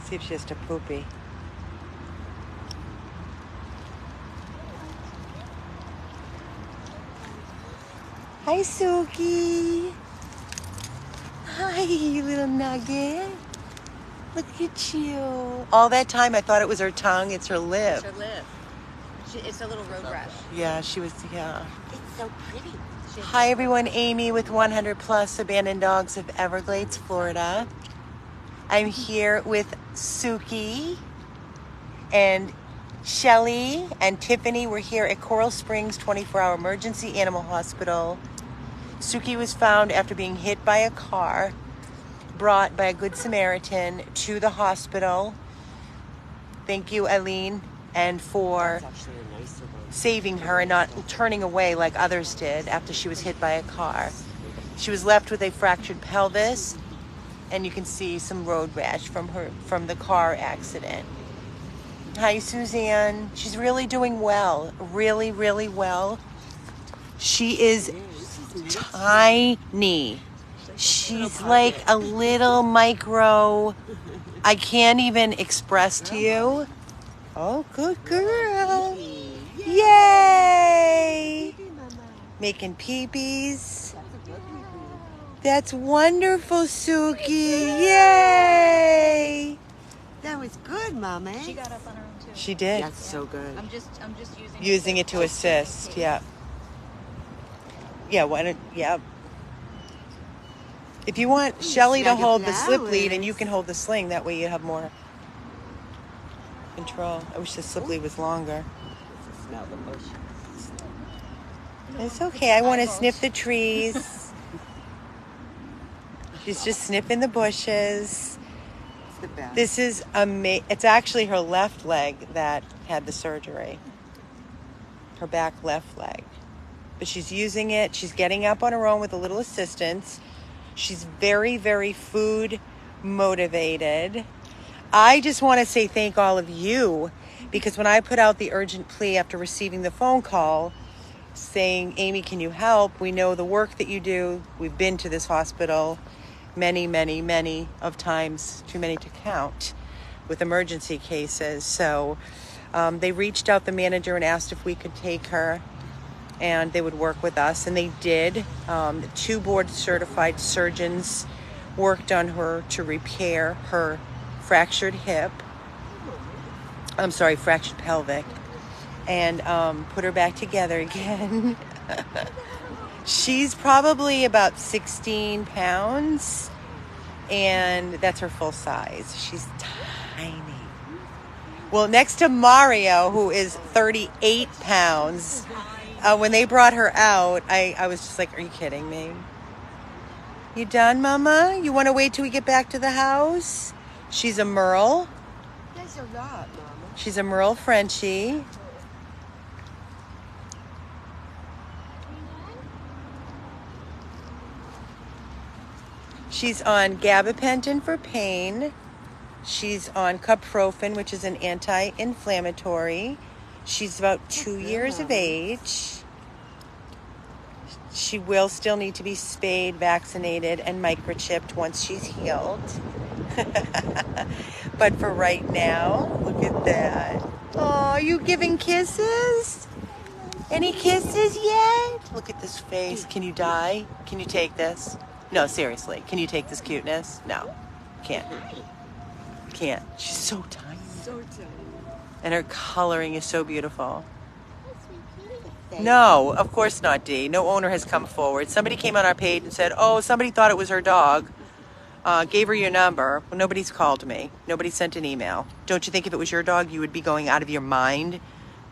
See if she has to poopy. Hi, Suki. Hi, you little nugget. Look at you. All that time I thought it was her tongue. It's her lip. It's her lip. It's a little road rash. Yeah, she was, yeah. It's so pretty. Hi, everyone. Amy with 100 Plus Abandoned Dogs of Everglades, Florida. I'm here with Suki and Shelly and Tiffany. We're here at Coral Springs 24-hour emergency animal hospital. Suki was found after being hit by a car, brought by a Good Samaritan to the hospital. Thank you, Eileen, and for saving her and not turning away like others did after she was hit by a car. She was left with a fractured pelvis, and you can see some road rash from the car accident. Hi, Suzanne. She's really doing well. Really, really well. She is tiny. She's like a little micro. I can't even express to you. Oh, good girl. Yay! Making peepees. That's wonderful, Suki. Yay! That was good, Mama. She got up on her own too. She did. That's so good. I'm just Using it to assist. Yeah. Yeah. Why don't? Yeah. If you want Shelly to hold the slip lead and you can hold the sling, that way you have more control. I wish the slip lead was longer. Smell the bush. It's okay. I want to sniff the trees. She's just sniffing the bushes. It's the best. This is it's actually her left leg that had the surgery. Her back left leg. But she's using it. She's getting up on her own with a little assistance. She's very, very food motivated. I just want to say thank all of you, because when I put out the urgent plea after receiving the phone call saying, Amy, can you help? We know the work that you do. We've been to this hospital many, many, many of times, too many to count, with emergency cases. So they reached out, the manager, and asked if we could take her and they would work with us, and they did. 2 board certified surgeons worked on her to repair her fractured hip. I'm sorry, fractured pelvic, and put her back together again. She's probably about 16 pounds, and that's her full size. She's tiny. Well, next to Mario, who is 38 pounds, when they brought her out, I was just like, are you kidding me? You done, Mama? You want to wait till we get back to the house? She's a Merle. That's a lot, Mama. She's a Merle Frenchie. She's on gabapentin for pain. She's on Cuprofen, which is an anti-inflammatory. She's about 2 years of age. She will still need to be spayed, vaccinated, and microchipped once she's healed. But for right now, look at that. Oh, are you giving kisses? Any kisses yet? Look at this face. Can you die? Can you take this? No, seriously. Can you take this cuteness? No. Can't. Can't. She's so tiny. So tiny. And her coloring is so beautiful. No, of course not, Dee. No owner has come forward. Somebody came on our page and said, oh, somebody thought it was her dog. Gave her your number. Well, nobody's called me. Nobody sent an email. Don't you think if it was your dog, you would be going out of your mind?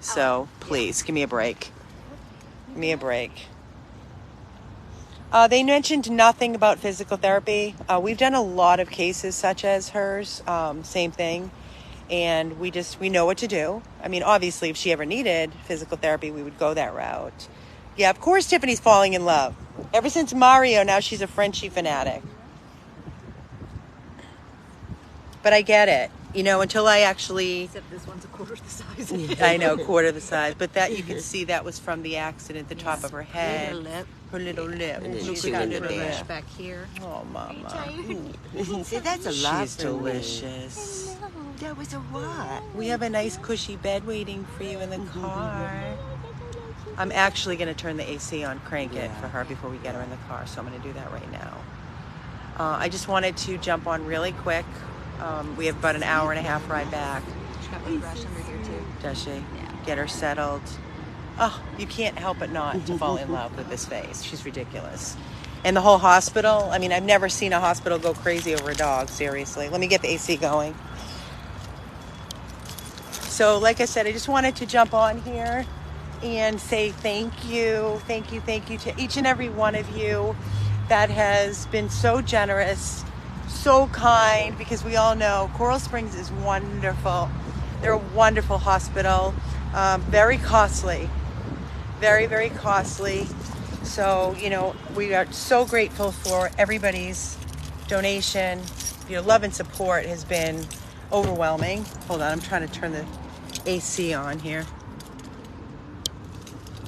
So, please, give me a break. Give me a break. They mentioned nothing about physical therapy. We've done a lot of cases such as hers. Same thing. And we know what to do. I mean, obviously, if she ever needed physical therapy, we would go that route. Yeah, of course, Tiffany's falling in love. Ever since Mario, now she's a Frenchie fanatic. But I get it. you know, until I actually, Except this one's a quarter the size. I know, quarter the size, but that you can see that was from the accident, the top of her head. Her lip. Her little lip. And then Look she at her went little to bed. lip. Back here. Oh, mama. See, that's a lot She's for me. delicious. That was a lot. We have a nice cushy bed waiting for you in the car. I'm actually going to turn the AC on, crank it for her before we get her in the car, so I'm going to do that right now. I just wanted to jump on really quick. We have about an hour and a half ride back. She's got road rash under here too. Does she? Yeah. Get her settled. Oh, you can't help but not to fall in love with this face. She's ridiculous. And the whole hospital, I mean, I've never seen a hospital go crazy over a dog, seriously. Let me get the AC going. So, like I said, I just wanted to jump on here and say thank you to each and every one of you that has been so generous, so kind, because we all know Coral Springs is wonderful. They're a wonderful hospital, very costly, very, very costly. So, you know, we are so grateful for everybody's donation. Your love and support has been overwhelming. Hold on, I'm trying to turn the AC on here.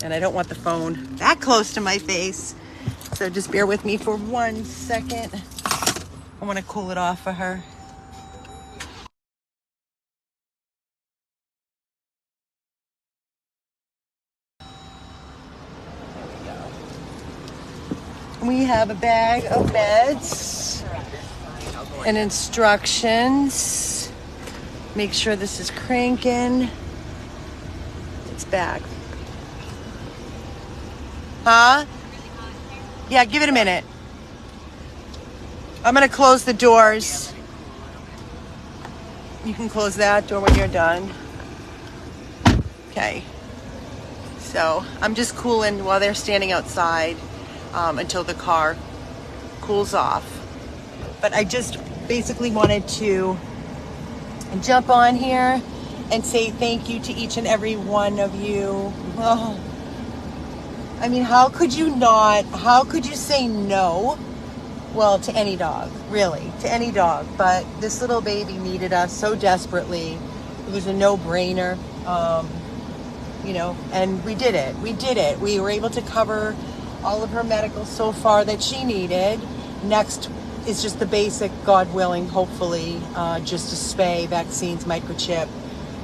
And I don't want the phone that close to my face. So just bear with me for 1 second. I want to cool it off for her. We have a bag of meds and instructions. Make sure this is cranking. It's back. Huh? Yeah, give it a minute. I'm going to close the doors. You can close that door when you're done. Okay. So I'm just cooling while they're standing outside until the car cools off. But I just basically wanted to jump on here and say thank you to each and every one of you. Oh. I mean, how could you say no? Well, to any dog, really, to any dog. But this little baby needed us so desperately. It was a no-brainer, you know, and we did it. We were able to cover all of her medical so far that she needed. Next is just the basic, God willing, hopefully, just a spay, vaccines, microchip,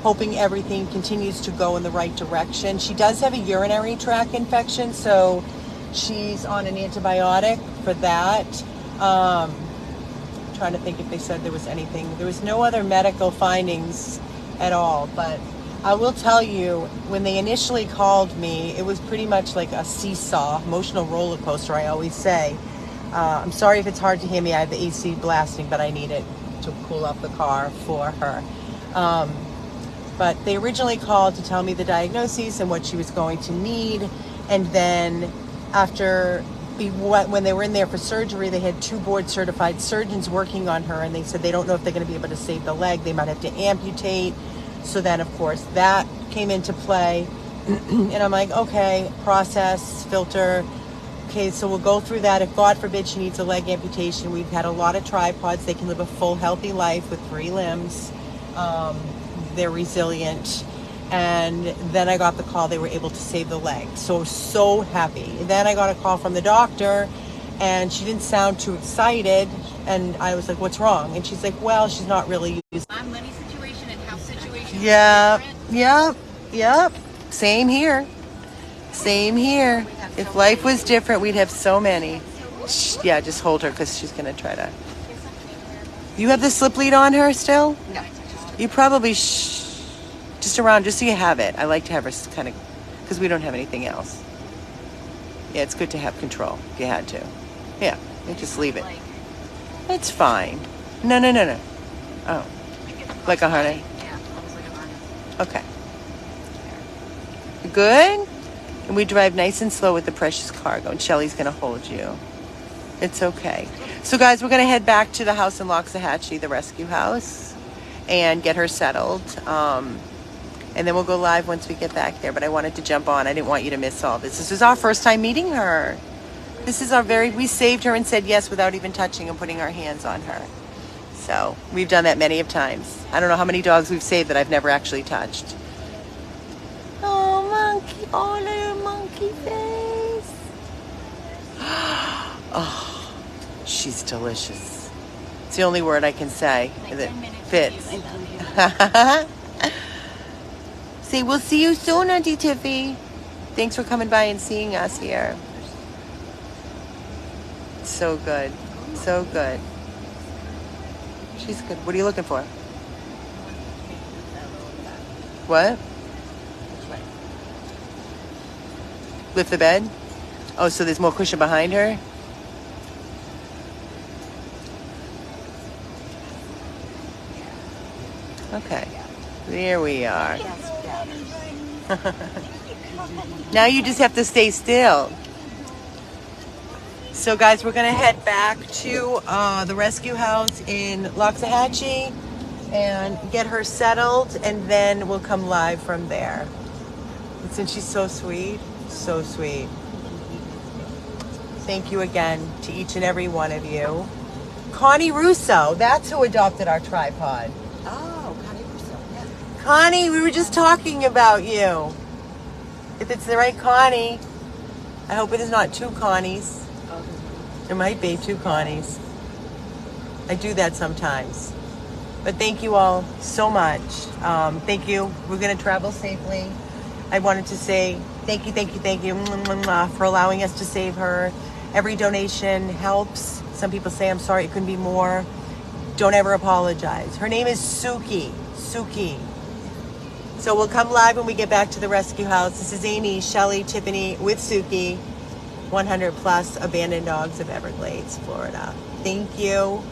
hoping everything continues to go in the right direction. She does have a urinary tract infection, so she's on an antibiotic for that. Trying to think if they said there was anything. There was no other medical findings at all, but I will tell you, when they initially called me, it was pretty much like a seesaw, emotional roller coaster, I always say. I'm sorry if it's hard to hear me. I have the AC blasting, but I need it to cool off the car for her. But they originally called to tell me the diagnosis and what she was going to need. And then when they were in there for surgery, they had 2 board-certified surgeons working on her, and they said they don't know if they're going to be able to save the leg. They might have to amputate. So then, of course, that came into play. And I'm like, okay, process, filter. Okay, so we'll go through that. If, God forbid, she needs a leg amputation, we've had a lot of tripods. They can live a full, healthy life with 3 limbs. They're resilient. And then I got the call they were able to save the leg. So happy. Then I got a call from the doctor, and she didn't sound too excited. And I was like, what's wrong? And she's like, well, she's not really used. My money situation and health situation. Yep. Same here. If life was different, we'd have so many. Yeah, just hold her because she's going to try to. You have the slip lead on her still? No. You probably just around, just so you have it. I like to have her kind of, because we don't have anything else. Yeah, it's good to have control if you had to. Yeah, you just leave it. It's fine. No. Oh, like a harness? Yeah, almost like a harness. Okay. Good? And we drive nice and slow with the precious cargo, and Shelly's going to hold you. It's okay. So, guys, we're going to head back to the house in Loxahatchee, the rescue house, and get her settled. And then we'll go live once we get back there. But I wanted to jump on. I didn't want you to miss all this. This is our first time meeting her. We saved her and said yes without even touching and putting our hands on her. So we've done that many of times. I don't know how many dogs we've saved that I've never actually touched. Oh, monkey. Oh, little monkey face. Oh, she's delicious. It's the only word I can say that fits. Say, we'll see you soon, Auntie Tiffy. Thanks for coming by and seeing us here. So good. So good. She's good. What are you looking for? What? Lift the bed? Oh, so there's more cushion behind her? Okay. There we are. Now you just have to stay still. So guys, we're going to head back to the rescue house in Loxahatchee and get her settled, and then we'll come live from there. And since she's so sweet, so sweet. Thank you again to each and every one of you. Connie Russo, that's who adopted our tripod. Oh, Connie Russo. Yeah. Connie, we were just talking about you. If it's the right Connie, I hope it is not two Connies. There might be two Connies. I do that sometimes. But thank you all so much. Thank you. We're going to travel safely. I wanted to say thank you for allowing us to save her. Every donation helps. Some people say, I'm sorry, it couldn't be more. Don't ever apologize. Her name is Suki. Suki. So we'll come live when we get back to the rescue house. This is Amy, Shelly, Tiffany with Suki. 100 plus abandoned dogs of Everglades, Florida. Thank you.